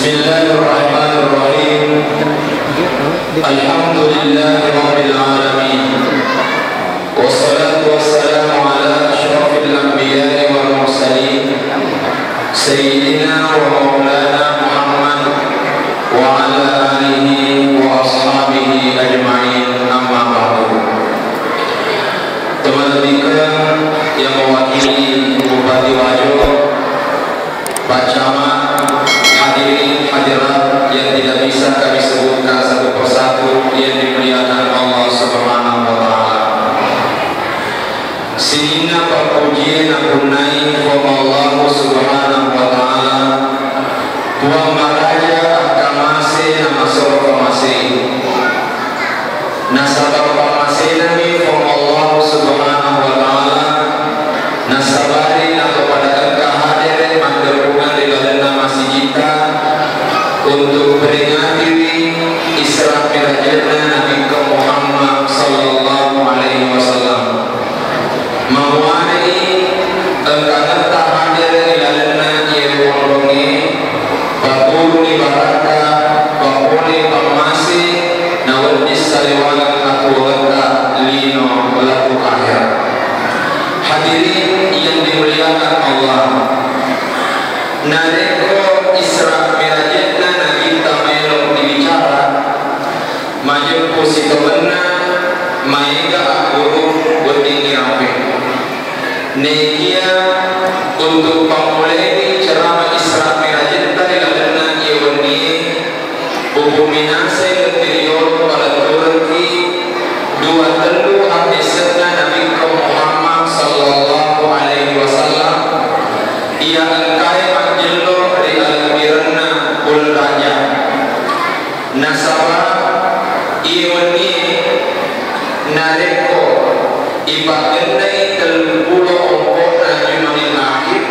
Bismillahirrahmanirrahim. Alhamdulillahirabbil alamin. Wassalatu wassalamu ala asyrafil anbiya'i wal mursalin sayyidina wa maulana Muhammad wa ala alihi wa ashabihi ajma'in, amma ba'du. Teman-teman yang mewakili Bupati Wajo, Pak Camat, hadirin hadirat yang tidak bisa kami sebutkan satu persatu yang dimuliakan Allah Subhanahu wa taala. Sehingga perpujian aku naik kepada Allah Subhanahu wa taala. Tuhan Maraja akamase nama sorofamase. Nasabah pamase nami kepada Allah Subhanahu wa taala. Nasabari kepada engkau hadir manderungan di dalam masjid kita untuk peringati Isra Mi'rajnya Nabi Muhammad sallallahu alaihi wasallam. Mawani engkau hadir di dalam yerongi babuni baraka babuni pamasi nawal disaliwala aku engkau lino laku akhir. Hadirin yang dimuliakan Allah, nareko Isra Mi'rajna Nabi tamelok dibicara maju posisi benar maiga akuru berdiri rapi negia untuk pemulai ceramah Isra Mi'rajna dilakukan ioni bukuminase interior pada Turki dua tentu hadisnya Nabi Muhammad sallallahu alaihi wasallam ia engkai manjelo di alam-birna ul raja nasabah iwani nareko ibagenai telpulo ompona jumanin akhir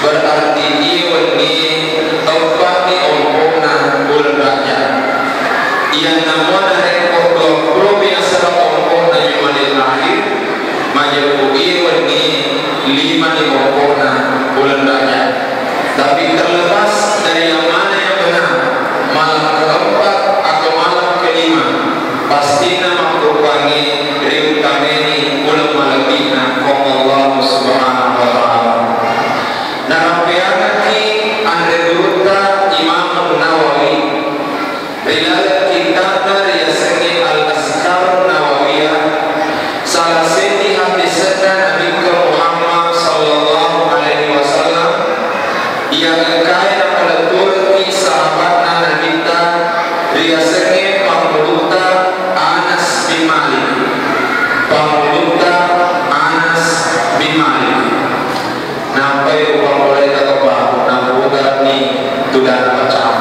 berarti iwani tempati ompona ul raja ia nama nareko 20 biasa ompona jumanin akhir majepu iwani 5 di ompona bulan raja. Tapi terlepas dari yang mana yang benar, malam keempat atau malam kelima, pastinya mengkurangi riutameni ulang malam bina Allah Subhanahu wa taala. Narapianaki andre duruta Imam Nawawi rilayat kitabna riyasangi al-Azkar Nawawiyah salah seti hadisnya Nabi Muhammad sallallahu alaihi wasallam yang kaya pada Turki sahabatna Nabi ta riasenge pamuluta Anas bin Malik. Pamuluta Anas bin Malik. Nampai pamulai kata bahu nampuga ni tudan macam.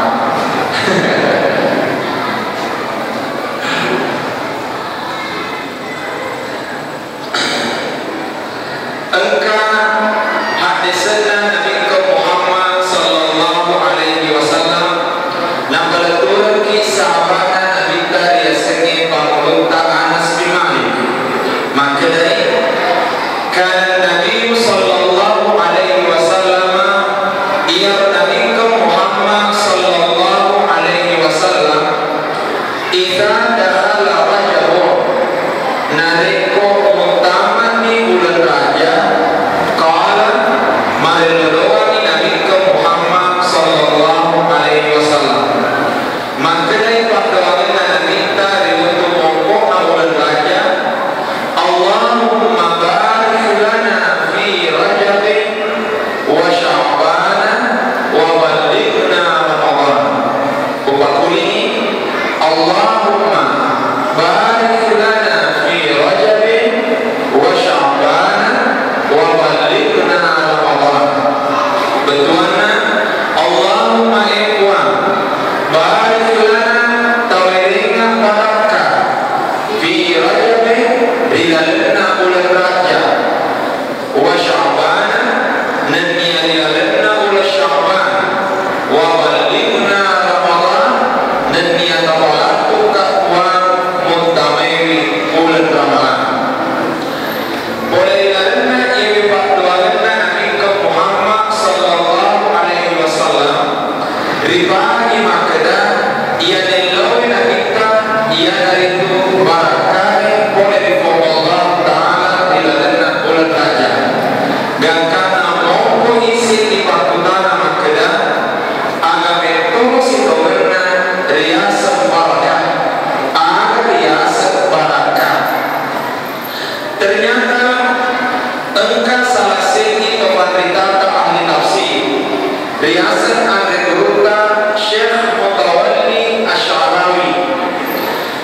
Engkau hadisnya Nabi Muhammad sallallahu alaihi wasallam nampak Turki sahabatnya Nabi dari segi pamuluta Anas bin Malik. Maka dari kan Nabi sallallahu alaihi wasallam ia Nabi Muhammad sallallahu alaihi wasallam idza dakhala Rajab nariko mutaman di bulan raja qala malilawani Nabi Muhammad sallallahu alaihi wasallam maka dari pandangan Nabi tadi untuk pokok bulan raja Allahumma barik lana fi Rajab wa Sya'ban wa ballighna Ramadan. Upakuli Allahumma barik lana fi Rajab wa Sya'ban wa ballighna Ramadan. Betuana Allahumma ikhwan barik lana tawiringa barakah fi Rajab rilalna bulan Ternyata engkau salah segi pemerintah ahli tafsir riasan Andreguruta Syekh Mutawalli Asy'arawi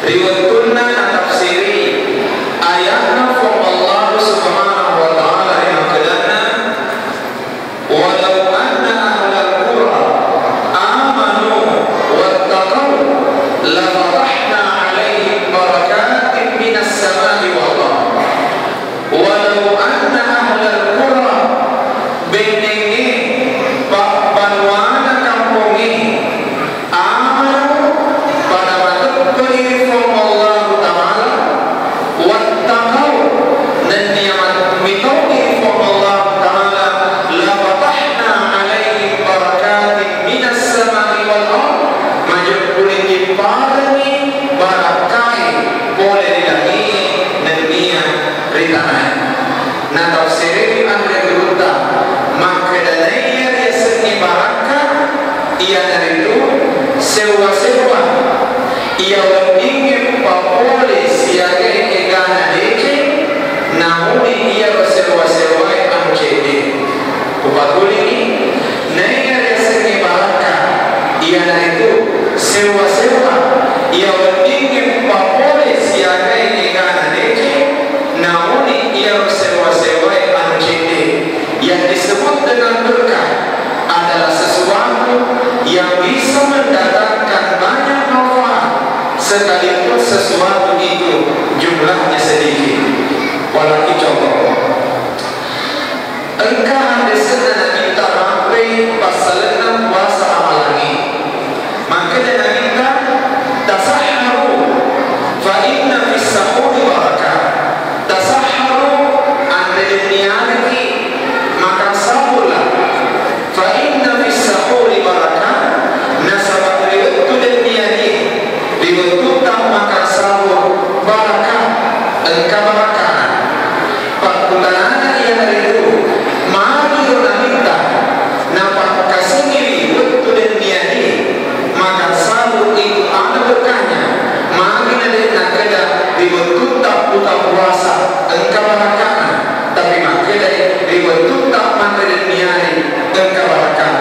riwayatuna tafsiri ayatna from Allah subhanahu wa ta'ala yang kedana walau anna ahlal qura amanu wattaqaw la fatahna alaihim barakatin minas samai wal ardh walau anna ahlal qura benenge banwana kampungi amanu pada waktu from Allah ta'ala wattaqaw dan ni'mat mitauhi from Allah ta'ala la fatahna alaihim barakatin minas samai wal ardh majur kulit parani barakai boleh dilahi dan niat ritanai na tafsiri andre guruta maka danaya dia seni barakah ia dari itu sewa-sewa ia ingin papole siaga egana deke namun ia sewa-sewa amcede kupatuli ini naya dia seni barakah ia dari itu sewa-sewa ia ingin papole siaga egana deke namun ia sewa-sewa amcede yang disebut dengan berkah adalah sesuatu yang bisa mendatangkan banyak manfaat sekalipun sesuatu itu jumlahnya sedikit. Walau contoh engkau ada senang kita ramai pasalan puasa amalangi maka jangan kita tasahharu fa inna fis sahuri barakah tasahharu anda niati maka sahurlah fa inna fis sahuri barakah nasabat riwayat dan niati riwayat maka sahur barakah engkau barakah pakulanana yang itu mari orang minta nampak kasih waktu dan niati maka sahur itu ada berkahnya mari nak kena riwayat puta puasa engkau barakah tapi makanya riwayat tak mana dan niari engkau barakah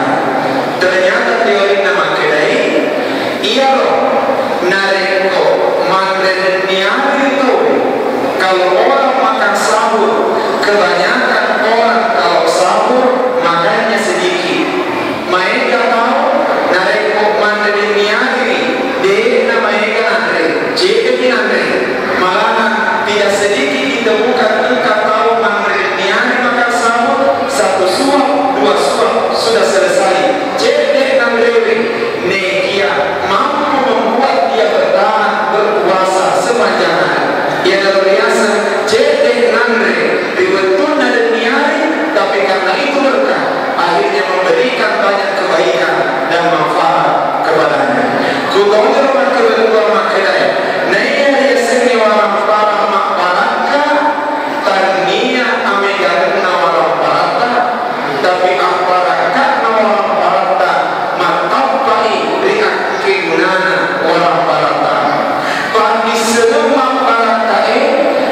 ternyata teori nama kedai ia nareko mana dan niari itu kalau orang makan sahur kebanyakan orang kalau sahur makannya sedikit mereka tahu nareko mana dan niari dia nama mereka nanti jadi nanti malah tidak sedikit ditemukan engkau tahu mana niari makan sahur satu suap dua suap sudah selesai jadi nanti dia mampu membuat dia bertahan berpuasa sepanjang hari ia dalam biasa jadi nanti dibetul dan niari tapi karena itu berkah akhirnya memberikan banyak kebaikan dan manfaat kepadanya kudonya rumah kedua makedai naya dia seni warang para makbaraka tania amegan nawarang parata tapi aparaka nawarang parata matapai riak kegunana warang parata pagi selama parata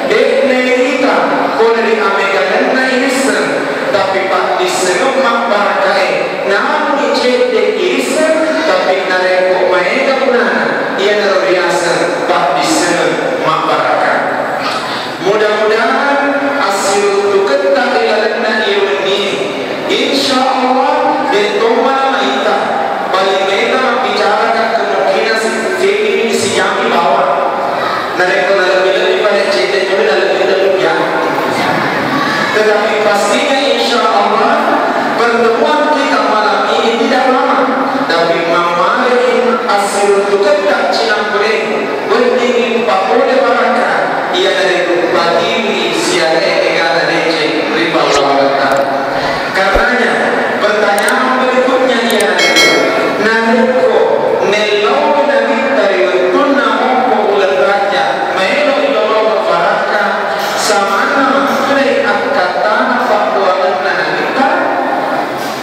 deknerita koleri amegan na irisan tapi pagi selama parata namun icete irisan tapi nareko maega punana ia naro riasan pagi selama parata mudah-mudahan hasil itu ketah ilalana iuni insyaallah ditoma kita paling mereka membicarakan kemungkinan ini si Yami bawa nareko lebih pada cerita itu lebih ya tetapi pastinya insyaallah pertemuan kita malam ini tidak lama tapi mamarin hasil itu ketah cinampure berdingin papole barakah ia dari batini siare egala dece riba wawata karenanya pertanyaan berikutnya ialah nareko nelo nabi dari tunna umpo ulat raja maelo ilolo faraka samana makre akatana fakwalan nanita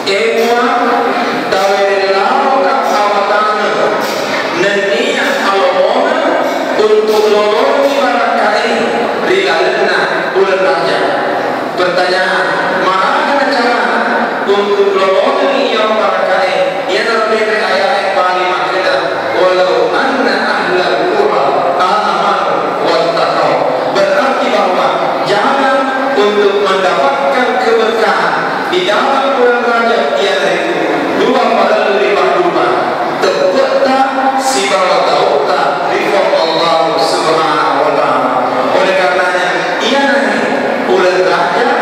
ewa dawelao ka awatana nania alomona untuk loloni barakai rilalena ulat Pertanyaan, mana cara untuk loloni yang parakai? Ia terbeda ayat paling makna. Walau anna ahlal qura amanu wattaqau. Berarti bahwa jangan untuk mendapatkan keberkahan di dalam bulan Rajab yaitu dua pada lima dua. Tepatlah si bawa tahu tak reform Allah Subhanahu wa taala. Oleh karenanya ia bulan Rajab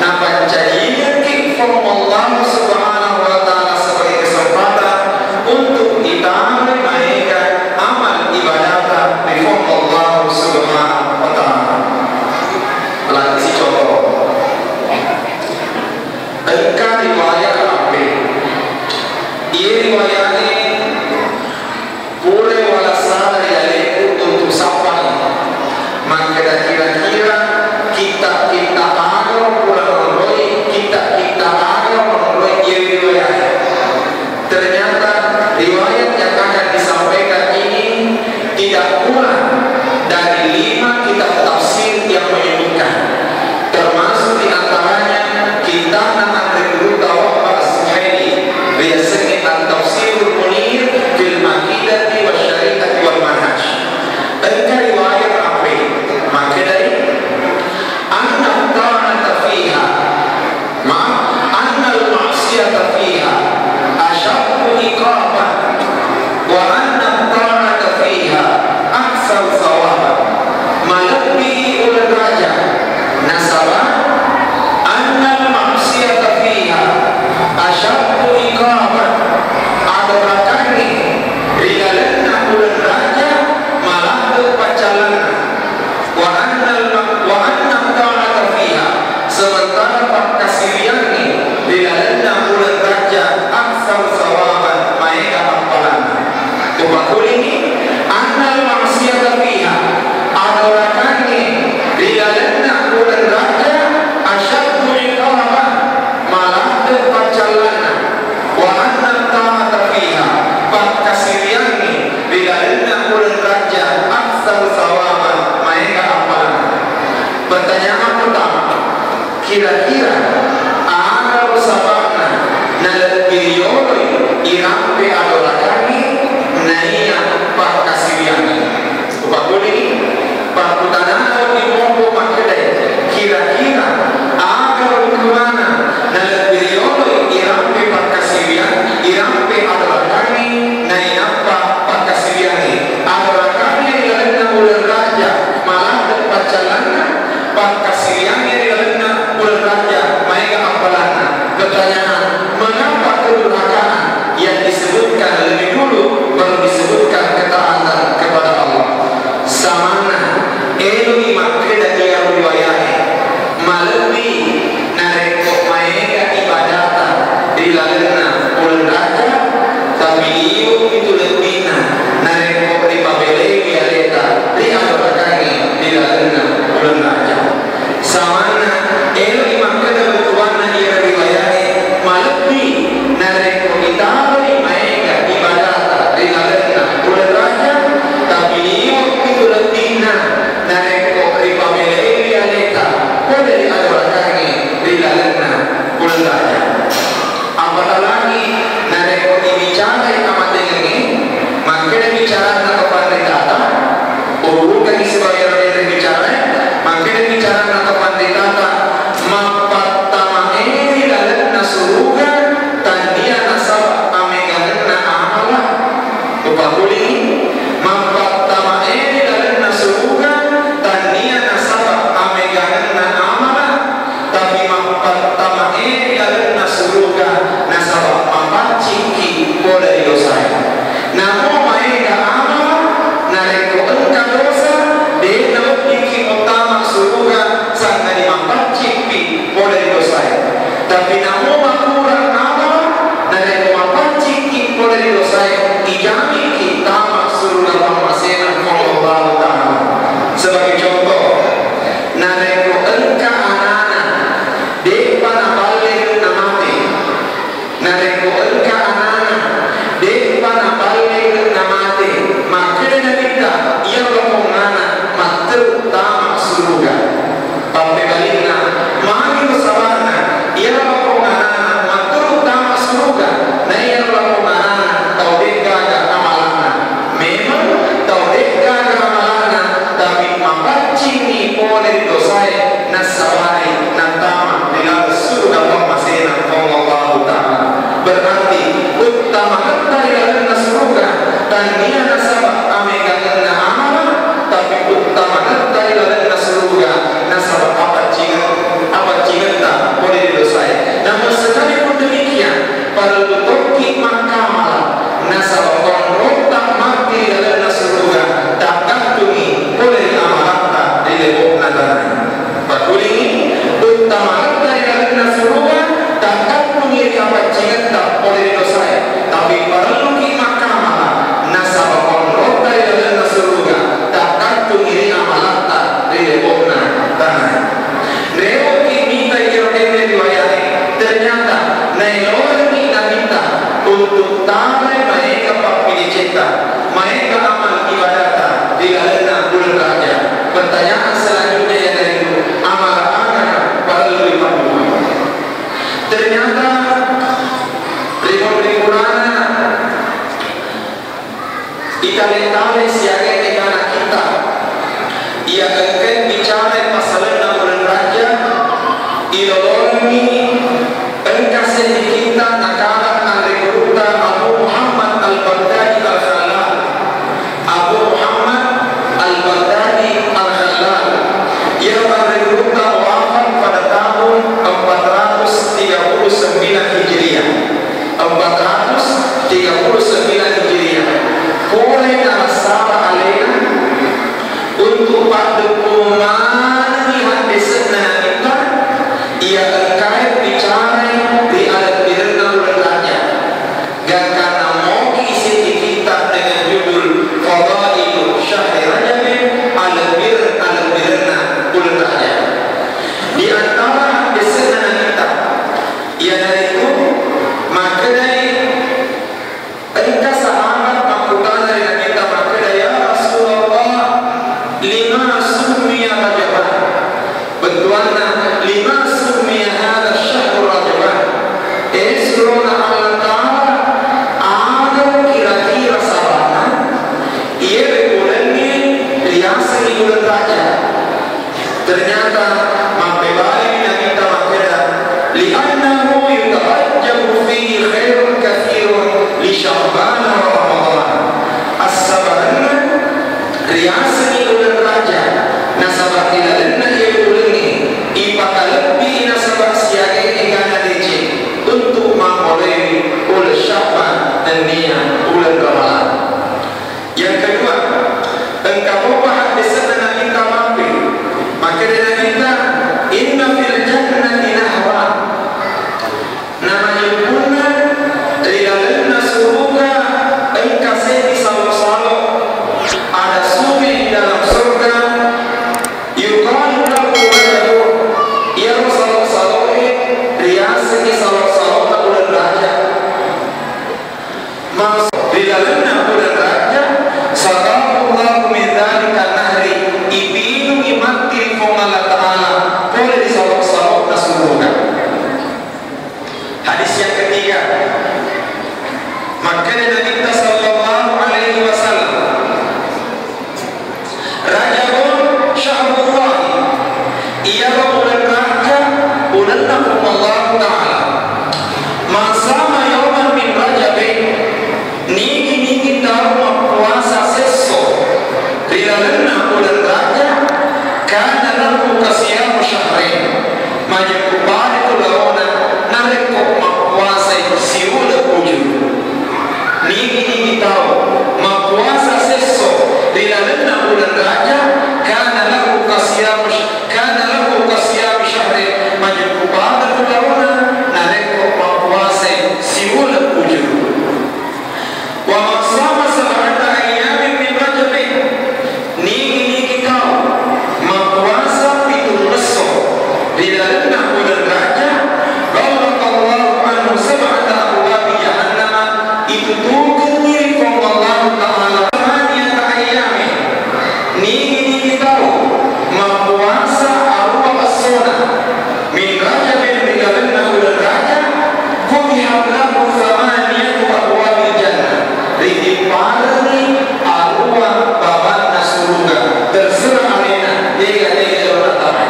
nampak jadinya reform Allah Subhanahu wa taala sebagai kesempatan untuk kita menaikkan amal ibadah reform Allah Subhanahu wa taala. Lagi si contoh. Engkau riwayat apa? Ia riwayatnya boleh wala sadar yaitu untuk sampai. Maka kira-kira kita ada orang kita ada orang ia riwayat. Ternyata riwayat yang akan disampaikan ini tidak kurang dari 5 kitab tafsir yang menyebutkan, termasuk diantaranya kitab An-Nurul Tawaf As-Suhaili biasanya At-Tafsirul Munir fil Aqidati wa Syari'ati wal Manhaj. Engkau riwayat apa? Maka dari anna ta'ata fiha anna al-ma'siyata fiha asyaddu iqaban wa anna ta'ata fiha aksar sawaban. Malabbi ulul raja nasabah anna al-ma'siyata fiha asyaddu iqaban. Adorakani rigalanna ulul raja malah berpacalan wa anna ta'ata fiha sementara pakasiriani rigalanna ulul raja aksar sawaban maika ampalan. Tubakul ini anna al-ma'siyata fiha adorakani rigalanna ulul raja asyaddu iqaban malah berpacalan wa anna ta'ata fiha pakasiriani rigalanna ulul raja aksar sawaban maika ampalan. Pertanyaan pertama, kira-kira ada sababna nalat periode irampe adorakani naiya pakasiriani. Upakul ini pakutana di mompo makadai. Kira-kira ada kemana nalat periode irampe pakasiriani irampe adorakani naiya pakasiriani. Adorakani rigalanna ulul raja malah berpacalan pakasiriani rigalanna ulul raja maika ampalan. Pertanyaan, mengapa kedurhakaan yang disebutkan lebih dulu baru disebutkan ketaatan kepada Allah? Samana elui makna dia riwayatnya malebi nareko maika ibadata rigalanna ulul raja tapi itu lebihna nareko ripabelegi aleta riadorakani rigalanna ulul raja. Samana elui makna bertuana dia riwayatnya malebi nareko itari maika ibadata rigalanna ulul raja tapi itu lebihna nareko ripabelegi aleta boleh diadorakani rigalanna ulul raja. Apatah lagi nareko dibicara amat ini maka bicara tentang pandai bukan sebagai orang yang bicara maka bicara tentang pandai nasawari natama bila surga pemasena Allah Ta'ala. Berarti utama kita ilahan surga dan dia nasabah amegan na amal, tapi utama kita ilahan surga nasabah apa cinta boleh didosai. Namun sekalipun demikian pada tutupi makamala nasabah konrok tak mati ilahan surga tak gantungi boleh amalata di lebok nadana. Pakulingi utama kita ilahan surga tak gantungi apa cinta boleh didosai, tapi perlu makamala nasabah konrok tak ilahan surga tak gantungi amalata di lebok nadana. Leo ini kita diwayai ternyata nailor kita minta untuk tanai mereka papili cita mereka amal ibadat di dalam bulan raja. Pertanyaan selanjutnya yang dari itu amal apa perlu dipandu. Ternyata ribuan Itali siaga negara kita ia akan bicara masalah bulan raja ilolongi engkase di kita nakala al-rekruta Abu Muhammad al-Baghdadi al-Khalal. Abu Muhammad al-Baghdadi al-Khalal ia merekruta wafat pada tahun 439 Hijriah. 439 Hijriah. Boleh nasabah alena untuk pada kumani hadis kita ia terkait bicara di alat birna bulan raja. Dan karena mau isi kita dengan judul Fadailu Syahri Rajab alat birna bulan raja. Di antara hadis kita ia dari itu maka dari engkau sahabat makutan dari kita maka dari ya Rasulullah lima summiya Rajabah bentuanna lima summiya hadha syahrul Rajabah esrona Allah Ta'ala ada kira-kira sabana ia bulannya riasa di bulan raja. Ternyata mempelai yang kita makna li'annahu yutarajjabu fihi khairun kathirun li Sya'ban wa Ramadan. As-sabarna riasa di bulan raja nasabah ilalanna ia bulannya ipaka lebih nasabah siaga ingana dece untuk memulai bulan Sya'ban dan niat bulan Ramadan. Yang kedua, engkau bahas di sana kita mampu maka dengan kita inna fil jannati nahra namanya punna ridalanna surga engkase di salo-salo ada sungai dalam surga yuqalu lahu wajhu ia salo-salo riasa di salo-salo bulan raja masuk ridalanna bulan raja sadaqallahu min dzalika nahri ibinu imati Allah Ta'ala boleh disalok-salok surga. Hadis yang ketiga maka Nabi kita sallallahu alaihi wasallam Rajabun syahrullah ia bulan raja bulan Allah Ta'ala masama yawman min rajabin niki tahu puasa seso rilalana bulan raja karena lahu kasiyam syahrin majib kubari tulaona narekok mapuasa siula ujur niki tahu mapuasa seso rilalana bulan raja karena lahu kasiyam syahrin majib kubari tulaona narekok mapuasa siula ujur wa maksama sab'ata ayyamin min rajabin niki tahu puasa itu besok di dalamnya bulan raja Allahu anhu sab'ata abwabi jahannam itu tuh diri Allah Ta'ala dia ayami ni tahu mempuasa arwah as-sunnah min raja di dalamnya bulan raja kumihat lahu thamaniyatu abwabi jannah ridipari arwah babat surga terserah alena dia orang tahu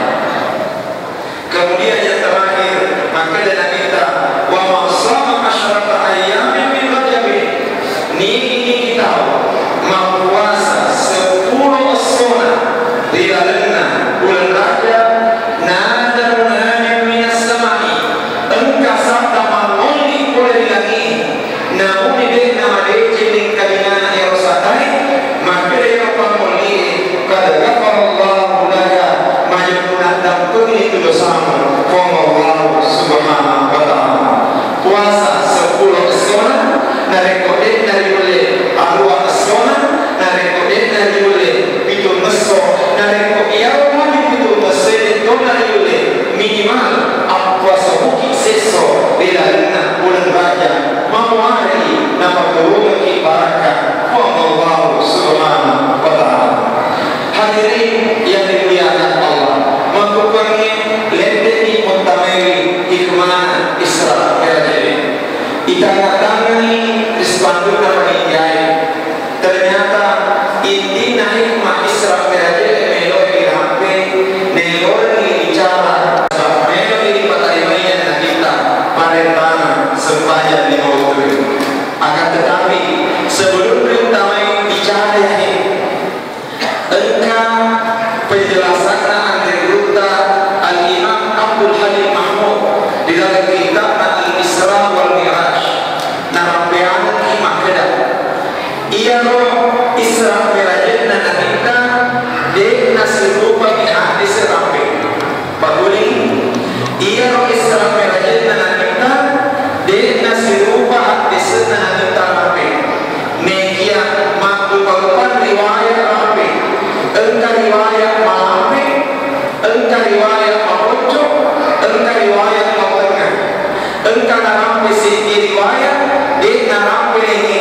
bersama Allah Subhanahu wa taala. Puasa 10 esona narekoden dari boleh arwah esona narekoden dari boleh itu meso nareko iya wali itu mesede dari boleh minimal apa sabuki seso belalina bulan raja mau hari nama turun ke barakah Allah Subhanahu wa taala. Hadirin yang dimuliakan Allah, mengkurangi lendeni mutameri hikmah Isra Mi'raj. Itang-tangani ispandu nama ijai. Ternyata inti hikmah Isra Mi'raj melodi rampe, melodi bicara, melodi patarimaian kita parentana sempaja di waktu. Akan tetapi sebelum diutamai bicara ini, engkau penjelasan Andri Ruta Al-Imam Abdul Halim Mahmud di dalam kitab Al-Isra wal Mi'raj narampean hikmah kedah ia roh Isra Mi'raj nanita de nasirupa di hadis rampe baguli ia roh Isra Mi'raj nanita de nasirupa hadis nanita rampe nekia makhluk balpan riwayat rampe engkau riwayat malampe engkau riwayat marojo engkau riwayat matengah engkau narampe si riwayat de narampe ini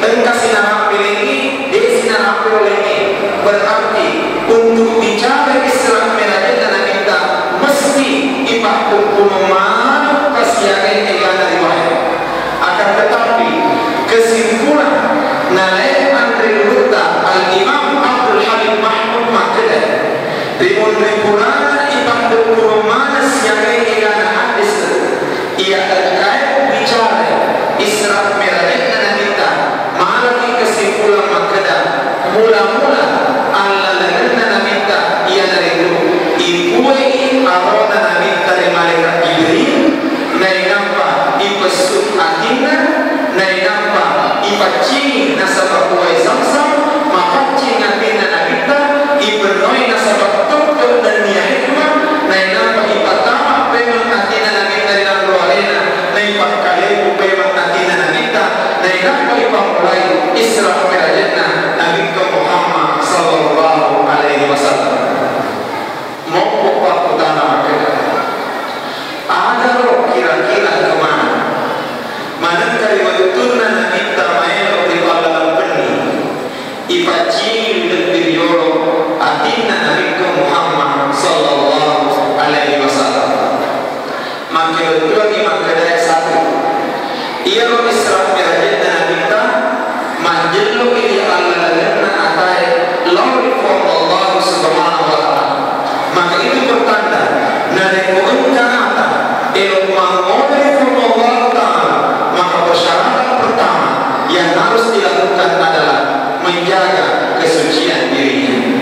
engkau si narampe ini de si narampe ini berarti untuk bicara Isra Mi'raj dan kita mesti ibadah hukuman kasihan egana riwayat. Akan tetapi kesimpulan nalai Andri Ruta Al-Imam Abdul Halim Mahmud Makeda ribuan ibadah hukuman kasihan egana hadis ia terkait bicara Isra Mi'raj dan kita malaki kesimpulan Makeda mula-mula Allah lana minta ia dari itu ibuai arona minta dari malaikat Jibril nai nampak ipesuk atina nai nampak ipaci nasabah kuai samsam mapaci ngatina nabita ibernoi nasabah tukul dan niya hikmah nai nampak ipatama pemang atina nabita di dalam rualena nai pakalebu pemang atina nabita nai nampak ipamulai Isra Mi'rajna Nabi Muhammad sallallahu alaihi wasallam mau waktu tanah Makkah ada roh kira-kira kemana manakah waktunya Nabi tamaelo di dalam benih ipaci lebih yoro atina Nabi Muhammad sallallahu alaihi wasallam maka lagi Makkah satu ia roh Isra Mi'raj dan kita manjelu ini Allah lana atai lauri from Allah Subhanahu wa taala. Maka itu bertanda nareko engkau elok mengoleh from Allah taala. Maka persyaratan pertama yang harus dilakukan adalah menjaga kesucian dirinya.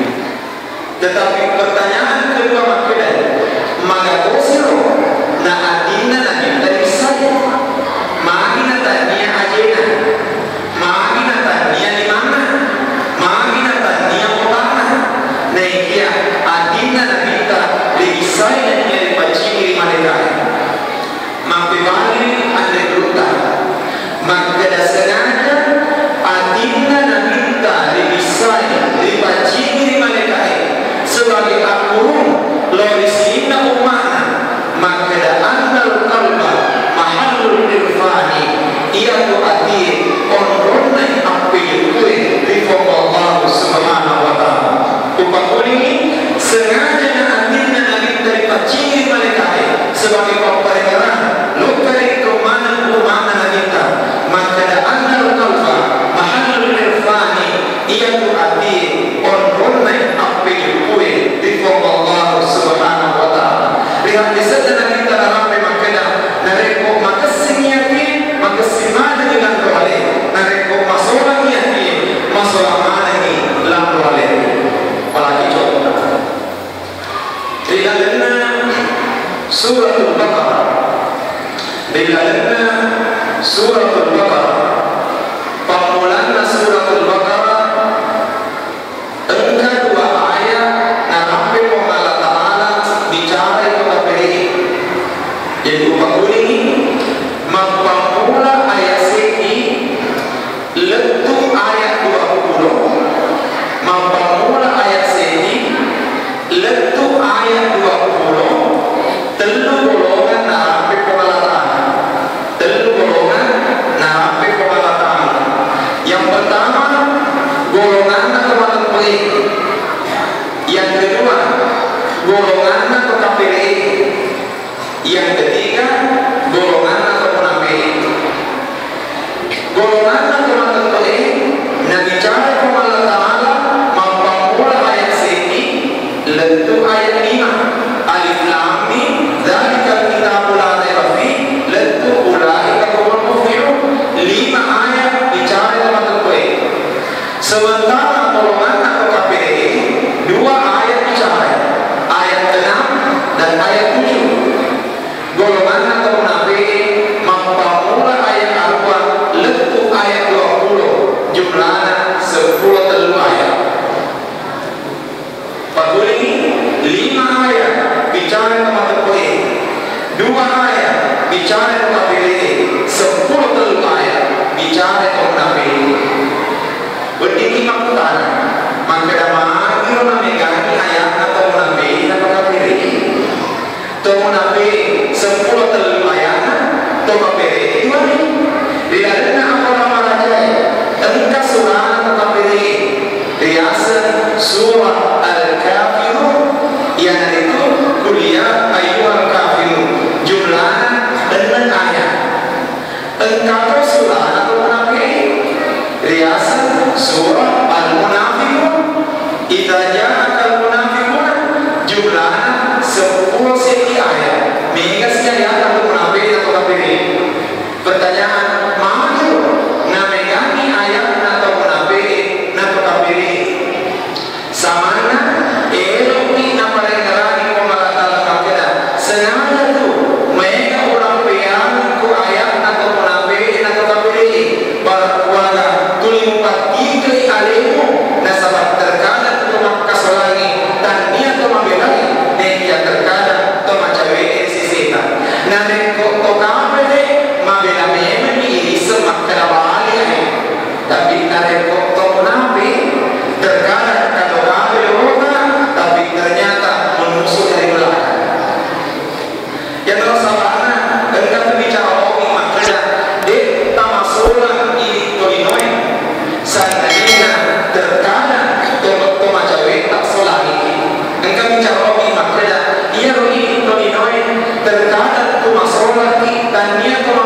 Tetapi pertanyaan kedua maksudnya maka kosiro na adina nabi dari saya magina tania ajena magina tania di mana magina tania utana naikia adina nabi ta di saya dari paciri mereka mapivali ande gruta maka dasarnya adina nabi ta di saya di paciri mereka sebagai akurung lorisina umana maka andal kalba mahallul irfani ia tu ati onronai api kue rifom Allah Subhanahu wa taala upakuli sengaja adina nabi dari paciri mereka sebagai pemperedaran lokari kemana umana nabita maka andal kalba mahallul irfani ia tu ati onronai api kue rifom Allah Subhanahu wa taala lihat disana kita dalam Makkah nareko makasiniati makasimana dengan roale nareko masolaniati masolamani lam roale apalagi contoh dilalena suratul Baqarah dilalena suratul Baqarah pemulana suratul Baqarah engkau dua ayat narampe Allah Ta'ala bicara kepada Jadi upah ini mempamula ayat segi letu ayat 20, mempamula ayat segi letu ayat 20, telu golongan narampe pemalatan, telu golongan narampe pemalatan. Yang pertama golongan kematan pelik, yang kedua golongan atau kafiri, yang ketiga golongan atau munafik. Golongan atau kematan pelik Nabi cara Allah Ta'ala mempamula ayat sini lentu ayat 5 alif lam mim dzalikal kitabul la raiba fihi lentu ulaika humul muflihun. 5 ayat bicara kematan pelik. Sementara golongan atau kafir 2 ayat bicara, ayat 6 dan ayat 7. Golongan atau munafik mempamula ayat 4 letu ayat 20, jumlahnya 10 telu ayat. Padahal ini 5 ayat bicara kematan pelik, 2 ayat bicara kafir, 10 telu ayat bicara munafik. Berdiri makutan, maka damai orang megang ayat atau munafik atau kafir. Atau munafik 10 telu ayat atau kafir. Gimana? Diadana apa nama raja? Engkau surah atau kafir? Riasa surah Al-Kafirun yang itu kuliah ayyuhal kafirun, jumlah 6 ayat. Engkau surah atau munafik? Riasa surah Al-Munafiqun, idza ja'akal munafiqun, jumlahnya 10 segi ayat. Mega ayat atau munafik atau kafir. Pertanyaan, mana itu? Namegani ayat atau munafik atau kafir? Samana eloki naparengarani pemalatan kafir. Sengaja tu mereka orang peyang ku ayat atau munafik atau kafir. Barwala tulimukat ikli alimu nasabah terkadang tumak kasolangi dan dia tumak belai dia terkadang tumak cawe sisita nane kok kamere mabela meme ni semak kalabali tapi nane kok munafik terkadang kado kamere orang tapi ternyata menusuk dari belakang. Yang sabana engkau bicara orang makna de tamasulan ini tolinoi sanadina terkadang toma cawe tak solangi. Engkau bicara orang makna ia roi tolinoi terkadang toma solangi dan dia toma